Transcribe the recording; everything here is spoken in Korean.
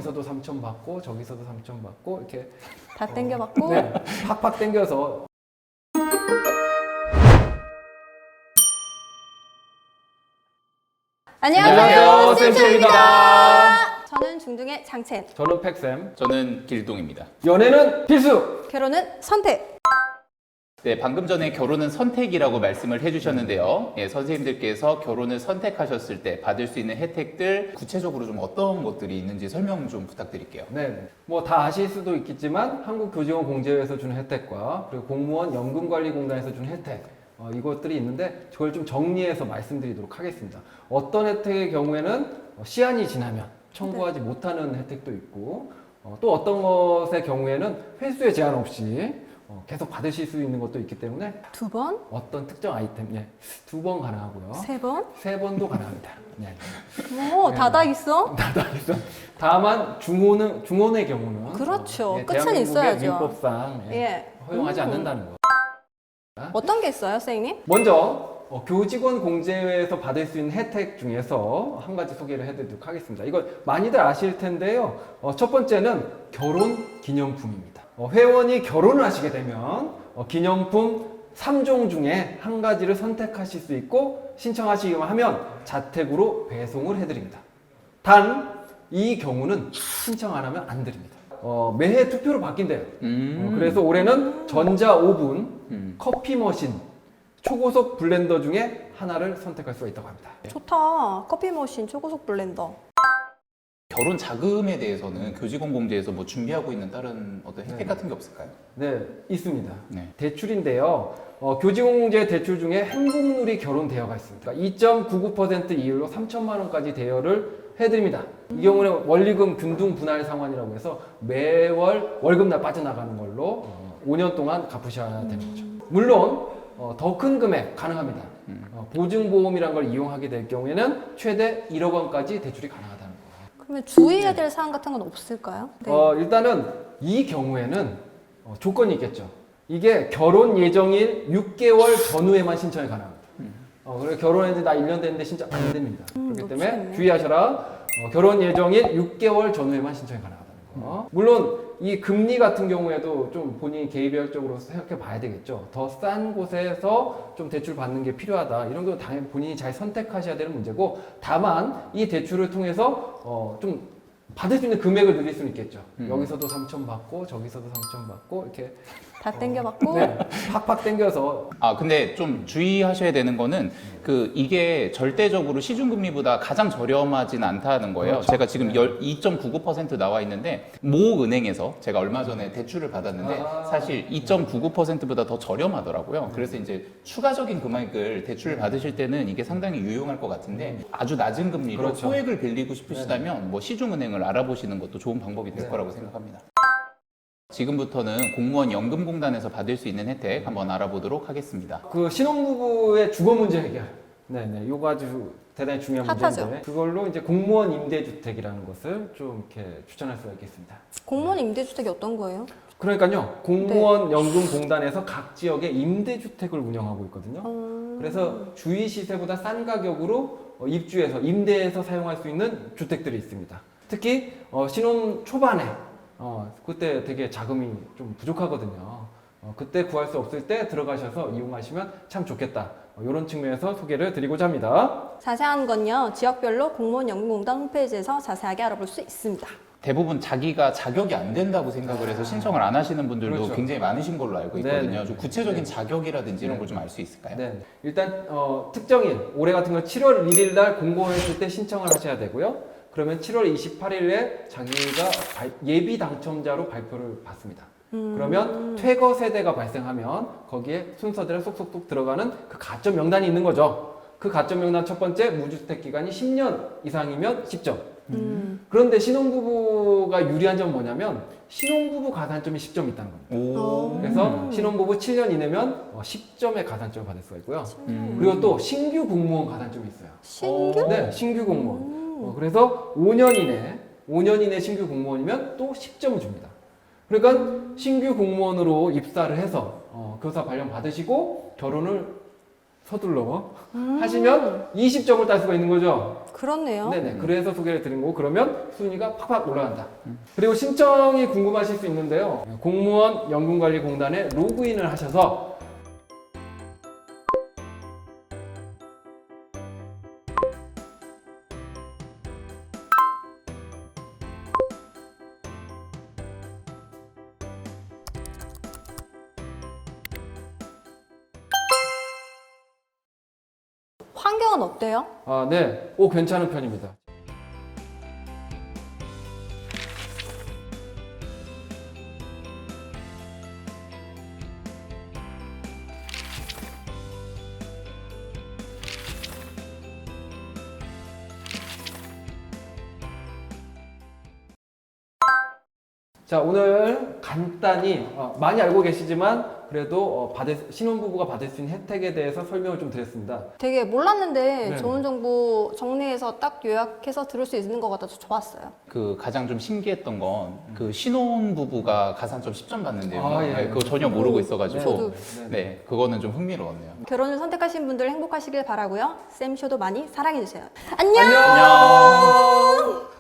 여기서도 3천 받고 저기서도 3천 받고 이렇게 다 땡겨받고. 네, 팍팍 땡겨서 안녕하세요, 쌤쌤입니다. 쌤쌤입니다. 저는 중등의 장첸. 저는 팩쌤. 저는 길동입니다. 연애는 필수. 결혼은 선택. 네, 방금 전에 결혼은 선택이라고 말씀을 해주셨는데요. 예, 선생님들께서 결혼을 선택하셨을 때 받을 수 있는 혜택들 구체적으로 좀 어떤 것들이 있는지 설명 좀 부탁드릴게요. 네, 뭐 다 아실 수도 있겠지만 한국교직원 공제회에서 주는 혜택과 그리고 공무원 연금관리공단에서 주는 혜택 이것들이 있는데 그걸 좀 정리해서 말씀드리도록 하겠습니다. 어떤 혜택의 경우에는 시한이 지나면 청구하지 못하는 혜택도 있고 또 어떤 것의 경우에는 횟수에 제한 없이 계속 받으실 수 있는 것도 있기 때문에 2번, 어떤 특정 아이템 2번 가능하고요. 3번. 3번도 가능합니다. 네. 오, 다다 있어? 다만 중혼의 경우는 그렇죠. 끝은 대한민국의 있어야죠. 민법상 예. 허용하지 않는다는 거. 어떤 게 있어요, 선생님? 먼저 교직원 공제회에서 받을 수 있는 혜택 중에서 한 가지 소개를 해드리도록 하겠습니다. 이거 많이들 아실 텐데요. 첫 번째는 결혼 기념품입니다. 회원이 결혼을 하시게 되면 기념품 3종 중에 한 가지를 선택하실 수 있고 신청하시기만 하면 자택으로 배송을 해드립니다. 단 이 경우는 신청 안 하면 안 드립니다. 매해 투표로 바뀐대요. 그래서 올해는 전자오븐, 커피 머신, 초고속 블렌더 중에 하나를 선택할 수가 있다고 합니다. 좋다. 커피 머신, 초고속 블렌더. 결혼 자금에 대해서는 교직원 공제에서 뭐 준비하고 있는 다른 어떤 혜택 네. 같은 게 없을까요? 네, 있습니다. 네. 대출인데요. 교직원공제 대출 중에 행복누리 결혼 대여가 있습니다. 2.99% 이율로 3천만 원까지 대여를 해드립니다. 이 경우는 원리금 균등 분할 상환이라고 해서 매월 월급날 빠져나가는 걸로 5년 동안 갚으셔야 되는 거죠. 물론 더 큰 금액 가능합니다. 보증보험이란 걸 이용하게 될 경우에는 최대 1억 원까지 대출이 가능하다는 거예요. 그러면 주의해야 될 사항 같은 건 없을까요? 네. 일단은 이 경우에는 조건이 있겠죠. 이게 결혼 예정일 6개월 전후에만 신청이 가능합니다. 그래서 결혼했는데 나 1년 됐는데 신청 안 됩니다. 그렇기 때문에 놓치겠네. 주의하셔라. 결혼 예정일 6개월 전후에만 신청이 가능하다는 거. 물론 이 금리 같은 경우에도 좀 본인이 개별적으로 생각해 봐야 되겠죠. 더 싼 곳에서 좀 대출 받는 게 필요하다. 이런 건 당연히 본인이 잘 선택하셔야 되는 문제고, 다만 이 대출을 통해서 좀 받을 수 있는 금액을 늘릴 수는 있겠죠. 여기서도 3천 받고 저기서도 3천 받고 이렇게 다 땡겨받고. 네, 팍팍 땡겨서 근데 좀 주의하셔야 되는 거는 이게 절대적으로 시중금리보다 가장 저렴하진 않다는 거예요. 그렇죠. 제가 지금 2.99% 나와 있는데 모 은행에서 제가 얼마 전에 대출을 받았는데 사실 2.99%보다 더 저렴하더라고요. 그래서 이제 추가적인 금액을 대출을 받으실 때는 이게 상당히 유용할 것 같은데 아주 낮은 금리로 그렇죠. 소액을 빌리고 싶으시다면 뭐 시중은행을 알아보시는 것도 좋은 방법이 될 거라고 생각합니다. 지금부터는 공무원 연금공단에서 받을 수 있는 혜택 한번 알아보도록 하겠습니다. 그 신혼부부의 주거 문제 해결. 네네, 요거 아주 대단히 중요한 핫하죠. 문제인데 그걸로 이제 공무원 임대주택이라는 것을 좀 이렇게 추천할 수가 있겠습니다. 공무원 임대주택이 어떤 거예요? 그러니까요, 공무원 연금공단에서 각 지역에 임대주택을 운영하고 있거든요. 그래서 주위 시세보다 싼 가격으로 입주해서 임대해서 사용할 수 있는 주택들이 있습니다. 특히 신혼 초반에 그때 되게 자금이 좀 부족하거든요. 그때 구할 수 없을 때 들어가셔서 이용하시면 참 좋겠다. 이런 측면에서 소개를 드리고자 합니다. 자세한 건요, 지역별로 공무원 연금공단 홈페이지에서 자세하게 알아볼 수 있습니다. 대부분 자기가 자격이 안 된다고 생각을 해서 신청을 안 하시는 분들도 그렇죠. 굉장히 많으신 걸로 알고 있거든요. 네네. 좀 구체적인 네. 자격이라든지 이런 네. 걸 좀 알 수 있을까요? 네. 일단 특정일, 올해 같은 건 7월 1일 날 공고했을 때 신청을 하셔야 되고요. 그러면 7월 28일에 자기가 예비 당첨자로 발표를 받습니다. 그러면 퇴거 세대가 발생하면 거기에 순서대로 쏙쏙쏙 들어가는 그 가점 명단이 있는 거죠. 그 가점 명단 첫 번째, 무주택 기간이 10년 이상이면 10점. 그런데 신혼부부가 유리한 점은 뭐냐면 신혼부부 가산점이 10점이 있다는 겁니다. 오. 그래서 신혼부부 7년 이내면 10점의 가산점을 받을 수가 있고요. 그리고 또 신규 공무원 가산점이 있어요. 신규? 네, 신규 공무원. 그래서 5년 이내 신규 공무원이면 또 10점을 줍니다. 그러니까 신규 공무원으로 입사를 해서 교사 발령 받으시고 결혼을 서둘러 하시면 20점을 딸 수가 있는 거죠. 그렇네요. 네네. 그래서 소개를 드린 거고 그러면 순위가 팍팍 올라간다. 그리고 신청이 궁금하실 수 있는데요. 공무원 연금관리공단에 로그인을 하셔서 환경은 어때요? 아, 네. 오, 괜찮은 편입니다. 자, 오늘 간단히 많이 알고 계시지만 그래도 신혼부부가 받을 수 있는 혜택에 대해서 설명을 좀 드렸습니다. 되게 몰랐는데 네. 좋은 정보 정리해서 딱 요약해서 들을 수 있는 것 같아서 좋았어요. 그 가장 좀 신기했던 건 그 신혼 부부가 가산점 10점 받는데요. 아, 예. 네, 그거 전혀 모르고 있어가지고 저도. 네, 그거는 좀 흥미로웠네요. 결혼을 선택하신 분들 행복하시길 바라고요. 쌤쇼도 많이 사랑해주세요. 안녕! 안녕!